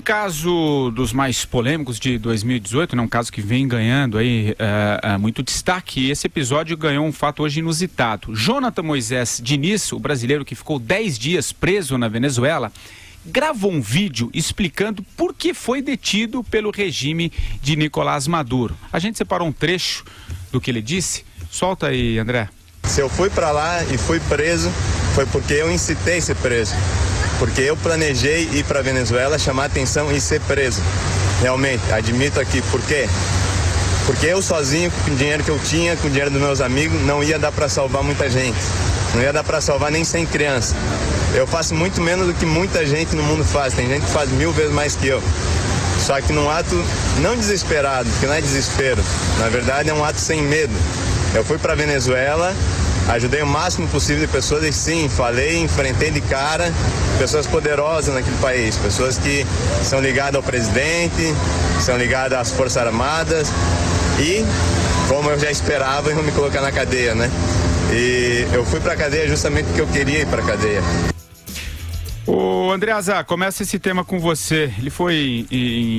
caso dos mais polêmicos de 2018, né, um caso que vem ganhando aí muito destaque. Esse episódio ganhou um fato hoje inusitado. Jonathan Moisés Diniz, o brasileiro que ficou 10 dias preso na Venezuela, gravou um vídeo explicando por que foi detido pelo regime de Nicolás Maduro. A gente separou um trecho do que ele disse. Solta aí, André. Se eu fui para lá e fui preso, foi porque eu incitei a ser preso. Porque eu planejei ir para a Venezuela, chamar atenção e ser preso. Realmente, admito aqui. Por quê? Porque eu sozinho, com o dinheiro que eu tinha, com o dinheiro dos meus amigos, não ia dar para salvar muita gente. Não ia dar para salvar nem 100 crianças. Eu faço muito menos do que muita gente no mundo faz. Tem gente que faz 1000 vezes mais que eu. Só que num ato não desesperado, porque não é desespero. Na verdade, é um ato sem medo. Eu fui para a Venezuela, ajudei o máximo possível de pessoas e sim, falei, enfrentei de cara pessoas poderosas naquele país, pessoas que são ligadas ao presidente, são ligadas às Forças Armadas e, como eu já esperava, iam me colocar na cadeia, né? E eu fui para a cadeia justamente porque eu queria ir para a cadeia. Ô Andreasa, começa esse tema com você. Ele foi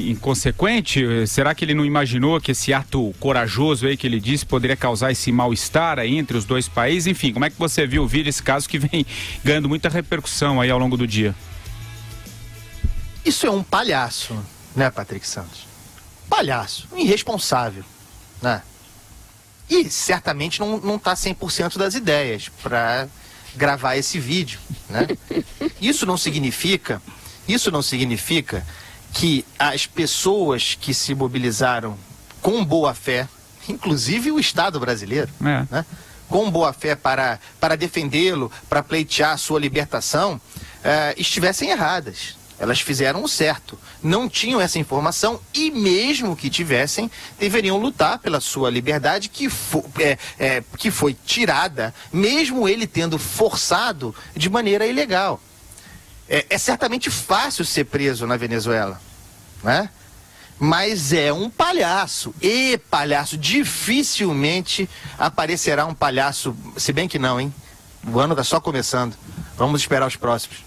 inconsequente? Será que ele não imaginou que esse ato corajoso aí que ele disse poderia causar esse mal-estar aí entre os dois países? Enfim, como é que você viu o vídeo, esse caso que vem ganhando muita repercussão aí ao longo do dia? Isso é um palhaço, né, Patrick Santos? Palhaço, irresponsável, né? E certamente não tá 100% das ideias para gravar esse vídeo, né? Isso não significa que as pessoas que se mobilizaram com boa fé, inclusive o Estado brasileiro, né? Com boa fé para defendê-lo, para pleitear a sua libertação, estivessem erradas. Elas fizeram o certo, não tinham essa informação e mesmo que tivessem, deveriam lutar pela sua liberdade que foi tirada, mesmo ele tendo forçado de maneira ilegal. É certamente fácil ser preso na Venezuela, né? Mas é um palhaço, e palhaço, dificilmente aparecerá um palhaço, se bem que não, hein? O ano está só começando, vamos esperar os próximos.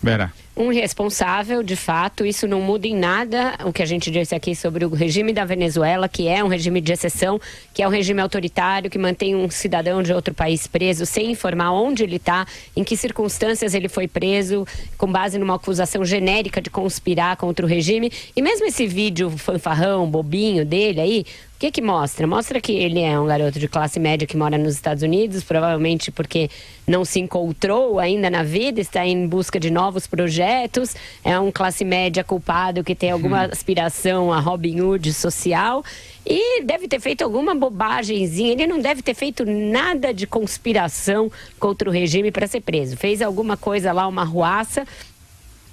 Vera. Um irresponsável, de fato, isso não muda em nada o que a gente disse aqui sobre o regime da Venezuela, que é um regime de exceção, que é um regime autoritário, que mantém um cidadão de outro país preso sem informar onde ele está, em que circunstâncias ele foi preso, com base numa acusação genérica de conspirar contra o regime. E mesmo esse vídeo fanfarrão, bobinho dele aí, o que mostra? Mostra que ele é um garoto de classe média que mora nos Estados Unidos, provavelmente porque não se encontrou ainda na vida, está em busca de novos projetos, é um classe média culpado que tem alguma aspiração a Robin Hood social e deve ter feito alguma bobagemzinha. Ele não deve ter feito nada de conspiração contra o regime para ser preso. Fez alguma coisa lá, uma arruaça,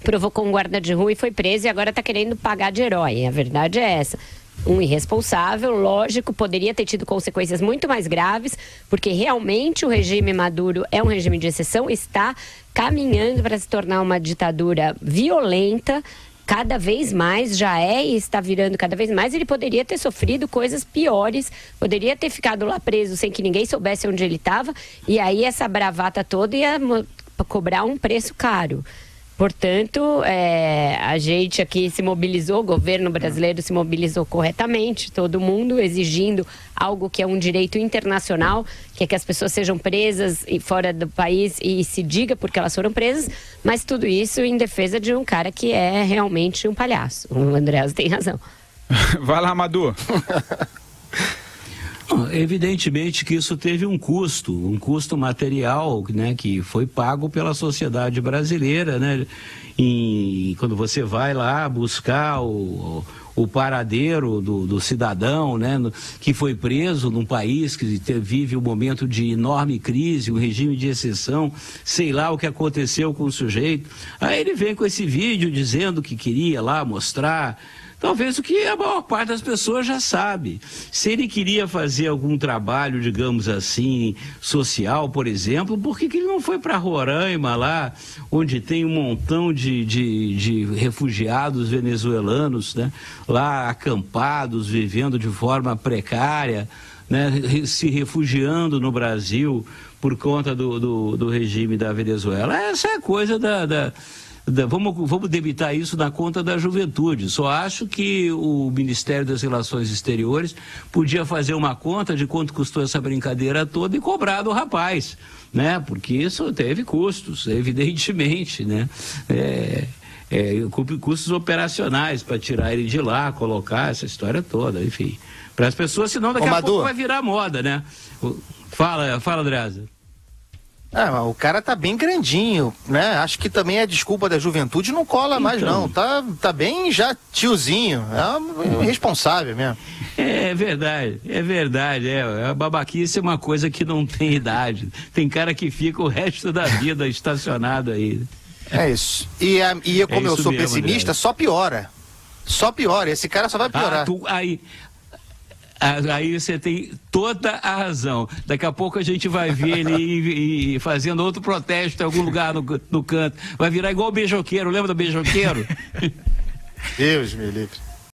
provocou um guarda de rua e foi preso e agora está querendo pagar de herói. A verdade é essa. Um irresponsável, lógico, poderia ter tido consequências muito mais graves, porque realmente o regime Maduro é um regime de exceção, está caminhando para se tornar uma ditadura violenta, cada vez mais, já é e está virando cada vez mais. Ele poderia ter sofrido coisas piores, poderia ter ficado lá preso sem que ninguém soubesse onde ele estava, e aí essa bravata toda ia cobrar um preço caro. Portanto, a gente aqui se mobilizou, o governo brasileiro se mobilizou corretamente, todo mundo exigindo algo que é um direito internacional, que é que as pessoas sejam presas fora do país e se diga porque elas foram presas, mas tudo isso em defesa de um cara que é realmente um palhaço. O Andreas tem razão. Vai lá, Madu. Evidentemente que isso teve um custo material, né, que foi pago pela sociedade brasileira, né, quando você vai lá buscar o paradeiro do cidadão, né, que foi preso num país que vive um momento de enorme crise, um regime de exceção, sei lá o que aconteceu com o sujeito. Aí ele vem com esse vídeo dizendo que queria lá mostrar, talvez o que a maior parte das pessoas já sabe. Se ele queria fazer algum trabalho, digamos assim, social, por exemplo, por que ele não foi para Roraima, lá onde tem um montão de refugiados venezuelanos, né? Lá acampados, vivendo de forma precária, né? Se refugiando no Brasil por conta do regime da Venezuela. Essa é a coisa Vamos debitar isso na conta da juventude. Só acho que o Ministério das Relações Exteriores podia fazer uma conta de quanto custou essa brincadeira toda e cobrar do rapaz, né? Porque isso teve custos, evidentemente, né? Custos operacionais para tirar ele de lá, colocar essa história toda, enfim. Para as pessoas, senão daqui a pouco vai virar moda, né? Fala, Andreasa. O cara tá bem grandinho, né? Acho que também a desculpa da juventude não cola mais, não. Tá bem já tiozinho. É irresponsável mesmo. É verdade. A babaquice é uma coisa que não tem idade. Tem cara que fica o resto da vida estacionado aí. É isso. E como eu sou pessimista, só piora. Só piora. Esse cara só vai piorar. Aí você tem toda a razão. Daqui a pouco a gente vai ver ele fazendo outro protesto em algum lugar no canto. Vai virar igual o beijoqueiro. Lembra do beijoqueiro? Deus me livre.